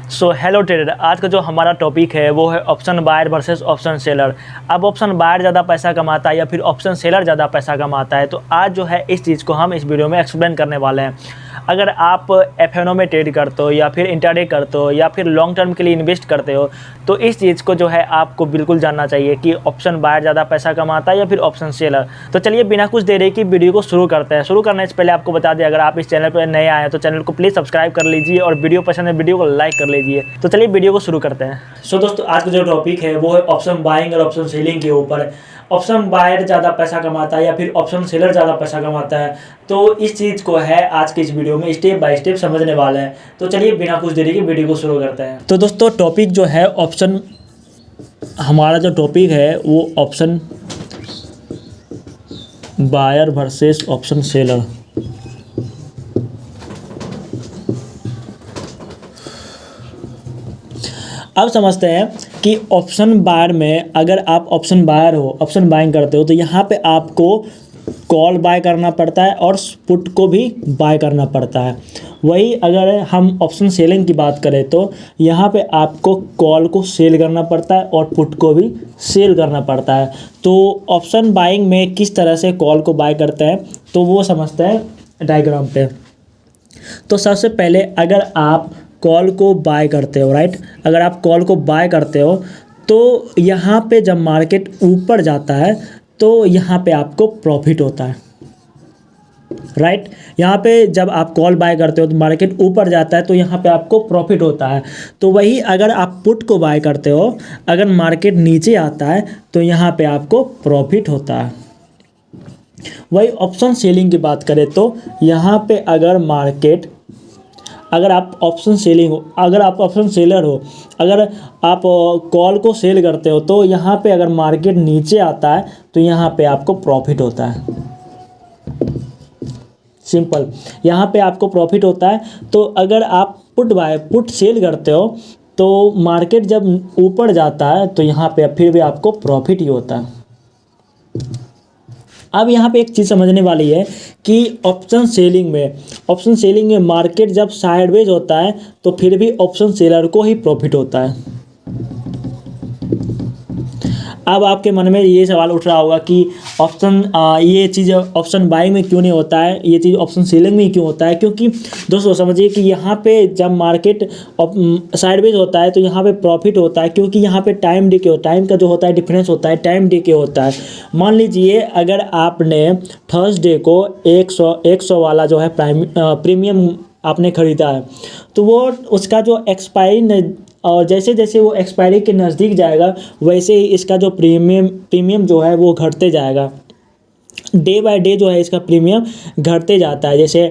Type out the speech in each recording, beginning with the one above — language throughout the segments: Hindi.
सो हेलो ट्रेडर, आज का जो हमारा टॉपिक है वो है option buyer versus option seller. अब ऑप्शन बायर ज़्यादा पैसा कमाता है या फिर ऑप्शन सेलर ज़्यादा पैसा कमाता है, तो आज जो है इस चीज़ को हम इस वीडियो में एक्सप्लेन करने वाले हैं। अगर आप एफ में ट्रेड करते हो या फिर इंट्राडे करते हो या फिर लॉन्ग टर्म के लिए इन्वेस्ट करते हो, तो इस चीज़ को जो है आपको बिल्कुल जानना चाहिए कि ऑप्शन बायर ज़्यादा पैसा कमाता है या फिर ऑप्शन सेलर। तो चलिए बिना कुछ देरी की वीडियो को शुरू करते हैं। शुरू करने से पहले आपको बता दें, अगर आप इस चैनल पर नए आए हैं तो चैनल को प्लीज़ सब्सक्राइब कर लीजिए और वीडियो पसंद है वीडियो को लाइक कर लीजिए। तो चलिए वीडियो को शुरू करते हैं। सो दोस्तों, आज का जो टॉपिक है वो है ऑप्शन बाइंग और ऑप्शन सेलिंग के ऊपर। ऑप्शन बायर ज़्यादा पैसा कमाता है या फिर ऑप्शन सेलर ज़्यादा पैसा कमाता है, तो इस चीज़ को है आज के इस वीडियो में स्टेप बाय स्टेप समझने वाले हैं। तो चलिए बिना कुछ देरी के वीडियो को शुरू करते हैं। तो दोस्तों, टॉपिक जो है ऑप्शन, हमारा जो टॉपिक है वो option buyer versus option seller. अब समझते हैं कि ऑप्शन बायर में अगर आप ऑप्शन बायर हो, ऑप्शन बाइंग करते हो, तो यहाँ पे आपको कॉल बाय करना पड़ता है और पुट को भी बाय करना पड़ता है। वही अगर हम ऑप्शन सेलिंग की बात करें तो यहाँ पे आपको कॉल को सेल करना पड़ता है और पुट को भी सेल करना पड़ता है। तो ऑप्शन बाइंग में किस तरह से कॉल को बाय करते हैं तो वो समझते हैं डायग्राम पे। तो सबसे पहले अगर आप कॉल को बाय करते हो, राइट, अगर आप कॉल को बाय करते हो तो यहाँ पे जब मार्केट ऊपर जाता है तो यहाँ पे आपको प्रॉफिट होता है, राइट। यहाँ पे जब आप कॉल बाय करते हो तो मार्केट ऊपर जाता है तो यहाँ पे आपको प्रॉफिट होता है। तो वही अगर आप पुट को बाय करते हो, अगर मार्केट नीचे आता है तो यहाँ पे आपको प्रॉफिट होता है। वही ऑप्शन सेलिंग की बात करें तो यहाँ पे अगर मार्केट, अगर आप ऑप्शन सेलिंग हो, अगर आप ऑप्शन सेलर हो, अगर आप कॉल को सेल करते हो तो यहाँ पे अगर मार्केट नीचे आता है तो यहाँ पे आपको प्रॉफिट होता है। सिंपल, यहाँ पे आपको प्रॉफिट होता है। तो अगर आप पुट सेल करते हो तो मार्केट जब ऊपर जाता है तो यहाँ पे फिर भी आपको प्रॉफिट ही होता है। अब यहाँ पे एक चीज़ समझने वाली है कि ऑप्शन सेलिंग में मार्केट जब साइडवेज होता है तो फिर भी ऑप्शन सेलर को ही प्रॉफिट होता है। अब आपके मन में ये सवाल उठ रहा होगा कि ये चीज़ ऑप्शन बाइंग में क्यों नहीं होता है, ये चीज़ ऑप्शन सेलिंग में क्यों होता है। क्योंकि दोस्तों समझिए कि यहाँ पे जब मार्केट साइडवेज होता है तो यहाँ पे प्रॉफिट होता है, क्योंकि यहाँ पे टाइम का जो होता है डिफरेंस होता है, टाइम डिके होता है। मान लीजिए अगर आपने थर्सडे को 100 वाला जो है प्रीमियम आपने ख़रीदा है, तो वो उसका जो एक्सपायरी, और जैसे जैसे वो एक्सपायरी के नज़दीक जाएगा वैसे ही इसका जो प्रीमियम जो है वो घटते जाएगा। डे बाय डे जो है इसका प्रीमियम घटते जाता है, जैसे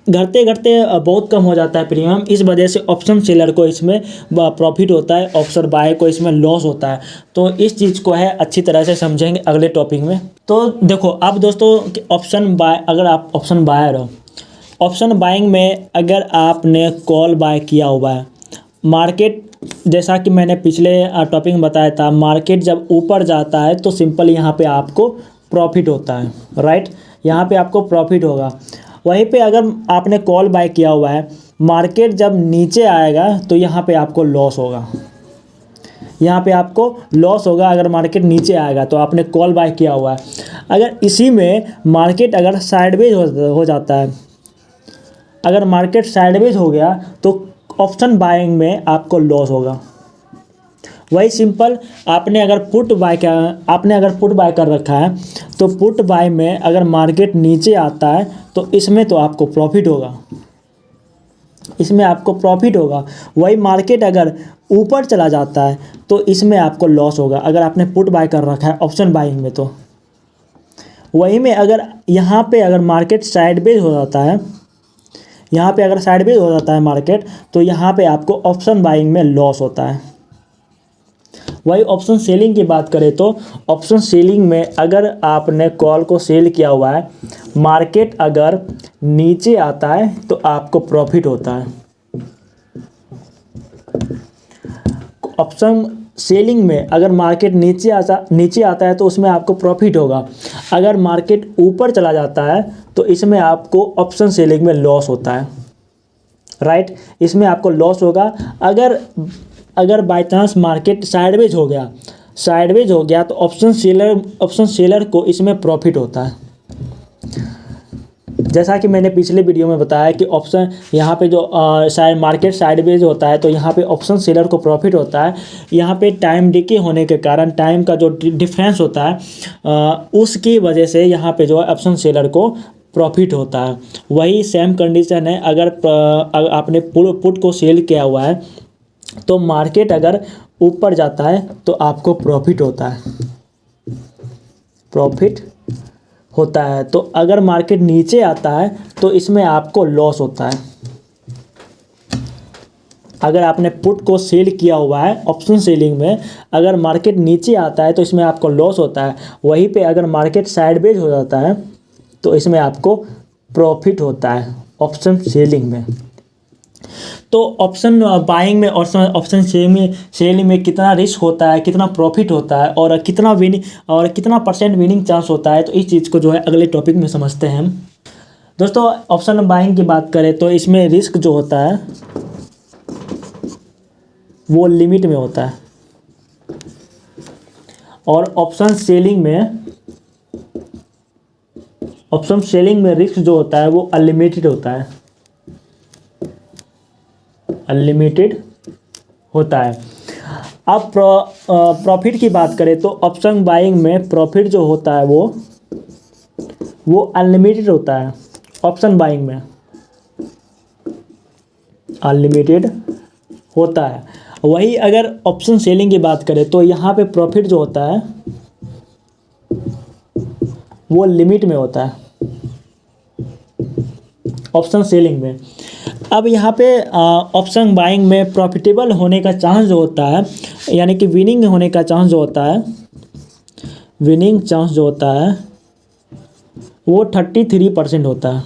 घटते घटते बहुत कम हो जाता है प्रीमियम। इस वजह से ऑप्शन सेलर को इसमें प्रॉफिट होता है, ऑप्शन बायर को इसमें लॉस होता है। तो इस चीज़ को है अच्छी तरह से समझेंगे अगले टॉपिक में। तो देखो अब दोस्तों, अगर आप ऑप्शन बायर हो, ऑप्शन बाइंग में अगर आपने कॉल बाय किया हुआ है, मार्केट जैसा कि मैंने पिछले टॉपिक में बताया था, मार्केट जब ऊपर जाता है तो सिंपल यहाँ पे आपको प्रॉफिट होता है, राइट, यहाँ पे आपको प्रॉफिट होगा। वहीं पे अगर आपने कॉल बाय किया हुआ है, मार्केट जब नीचे आएगा तो यहाँ पे आपको लॉस होगा, यहाँ पे आपको लॉस होगा। अगर मार्केट नीचे आएगा तो आपने कॉल बाय किया हुआ है, अगर इसी में मार्केट अगर साइडवेज हो जाता है, अगर मार्केट साइडवेज हो गया तो ऑप्शन बाइंग में आपको लॉस होगा। वही सिंपल, आपने अगर पुट बाय कर रखा है तो पुट बाय में अगर मार्केट नीचे आता है तो इसमें तो आपको प्रॉफिट होगा, इसमें आपको प्रॉफिट होगा। वही मार्केट अगर ऊपर चला जाता है तो इसमें आपको लॉस होगा, अगर आपने पुट बाय कर रखा है ऑप्शन बाइंग में। तो वही में अगर यहाँ पे अगर मार्केट साइडवेज हो जाता है, यहाँ पे अगर साइडवेज हो जाता है मार्केट, तो यहाँ पे आपको ऑप्शन बाइंग में लॉस होता है। वही ऑप्शन सेलिंग की बात करें तो ऑप्शन सेलिंग में अगर आपने कॉल को सेल किया हुआ है, मार्केट अगर नीचे आता है तो आपको प्रॉफिट होता है। ऑप्शन सेलिंग में अगर मार्केट नीचे आता है तो उसमें आपको प्रॉफिट होगा, अगर मार्केट ऊपर चला जाता है तो इसमें आपको ऑप्शन सेलिंग में लॉस होता है। राइट, इसमें आपको लॉस होगा। अगर बाय चांस मार्केट साइडवेज हो गया तो ऑप्शन सेलर को इसमें प्रॉफिट होता है। जैसा कि मैंने पिछले वीडियो में बताया कि ऑप्शन यहाँ पे जो मार्केट साइडवेज होता है तो यहाँ पे ऑप्शन सेलर को प्रॉफिट होता है। यहाँ पे टाइम डिके होने के कारण, टाइम का जो डिफरेंस होता है उसकी वजह से यहाँ पे जो है ऑप्शन सेलर को प्रॉफिट होता है। वही सेम कंडीशन है अगर आपने पुट को सेल किया हुआ है तो मार्केट अगर ऊपर जाता है तो आपको प्रॉफिट होता है, तो अगर मार्केट नीचे आता है तो इसमें आपको लॉस होता है। अगर आपने पुट को सेल किया हुआ है ऑप्शन सेलिंग में, अगर मार्केट नीचे आता है तो इसमें आपको लॉस होता है। वहीं पे अगर मार्केट साइडवेज हो जाता है तो इसमें आपको प्रॉफिट होता है ऑप्शन सेलिंग में। तो ऑप्शन बाइंग में और ऑप्शन सेलिंग में कितना रिस्क होता है, कितना प्रॉफिट होता है और कितना परसेंट विनिंग चांस होता है, तो इस चीज़ को जो है अगले टॉपिक में समझते हैं हम। दोस्तों ऑप्शन बाइंग की बात करें तो इसमें रिस्क जो होता है वो लिमिट में होता है और ऑप्शन सेलिंग में रिस्क जो होता है वो अनलिमिटेड होता है। अब प्रॉफिट की बात करें तो ऑप्शन बाइंग में प्रॉफिट जो होता है वो अनलिमिटेड होता है। ऑप्शन बाइंग में अनलिमिटेड होता है। वही अगर ऑप्शन सेलिंग की बात करें तो यहाँ पे प्रॉफिट जो होता है वो लिमिट में होता है ऑप्शन सेलिंग में। अब यहाँ पे ऑप्शन बाइंग में प्रॉफिटेबल होने का चांस जो होता है, यानी कि विनिंग होने का चांस जो होता है, वो 33% होता है।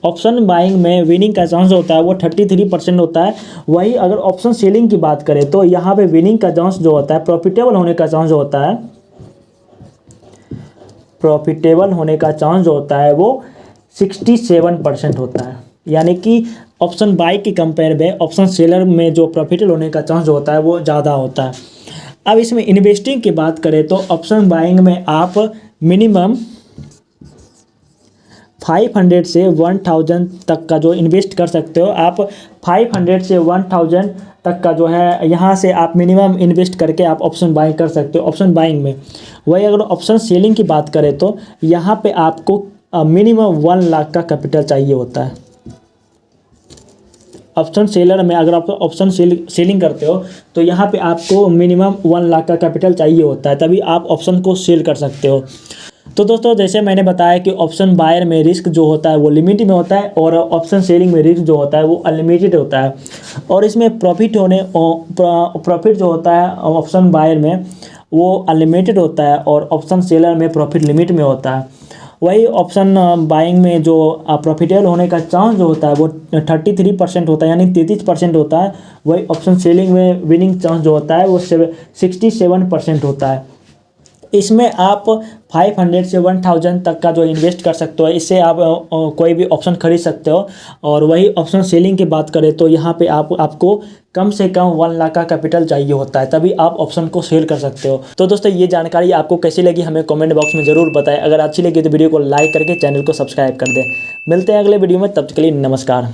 ऑप्शन बाइंग में विनिंग का चांस होता है वो 33% होता है। वही अगर ऑप्शन सेलिंग की बात करें तो यहाँ पे विनिंग का चांस जो होता है, प्रॉफिटेबल होने का चांस जो होता है वो 67% होता है। यानी कि ऑप्शन बाई के कंपेयर में ऑप्शन सेलर में जो प्रॉफिटेबल होने का चांस होता है वो ज़्यादा होता है। अब इसमें इन्वेस्टिंग की बात करें तो ऑप्शन बाइंग में आप मिनिमम 500 से 1000 तक का जो इन्वेस्ट कर सकते हो। आप 500 से 1000 तक का जो है यहाँ से आप मिनिमम इन्वेस्ट करके आप ऑप्शन बाइंग कर सकते हो ऑप्शन बाइंग में। वही अगर ऑप्शन सेलिंग की बात करें तो यहाँ पे आपको मिनिमम 1 लाख का कैपिटल चाहिए होता है। ऑप्शन सेलर में अगर आप ऑप्शन सेलिंग करते हो तो यहाँ पे आपको मिनिमम 1 लाख का कैपिटल चाहिए होता है, तभी आप ऑप्शन को सेल कर सकते हो। तो दोस्तों जैसे मैंने बताया कि ऑप्शन बायर में रिस्क जो होता है वो लिमिट में होता है और ऑप्शन सेलिंग में रिस्क जो होता है वो अनलिमिटेड होता है। और इसमें प्रॉफिट जो होता है ऑप्शन बायर में वो अनलिमिटेड होता है और ऑप्शन सेलर में प्रॉफिट लिमिट में होता है। वही ऑप्शन बाइंग में जो प्रॉफिटेबल होने का चांस जो होता है वो 33% होता है, यानी 33% होता है। वही ऑप्शन सेलिंग में विनिंग चांस जो होता है वो 67% होता है। इसमें आप 500 से 1000 तक का जो इन्वेस्ट कर सकते हो, इससे आप कोई भी ऑप्शन खरीद सकते हो। और वही ऑप्शन सेलिंग की बात करें तो यहाँ पे आपको कम से कम 1 लाख का कैपिटल चाहिए होता है, तभी आप ऑप्शन को सेल कर सकते हो। तो दोस्तों ये जानकारी आपको कैसी लगी हमें कमेंट बॉक्स में ज़रूर बताएं। अगर अच्छी लगी तो वीडियो को लाइक करके चैनल को सब्सक्राइब कर दें। मिलते हैं अगले वीडियो में, तब तक के लिए नमस्कार।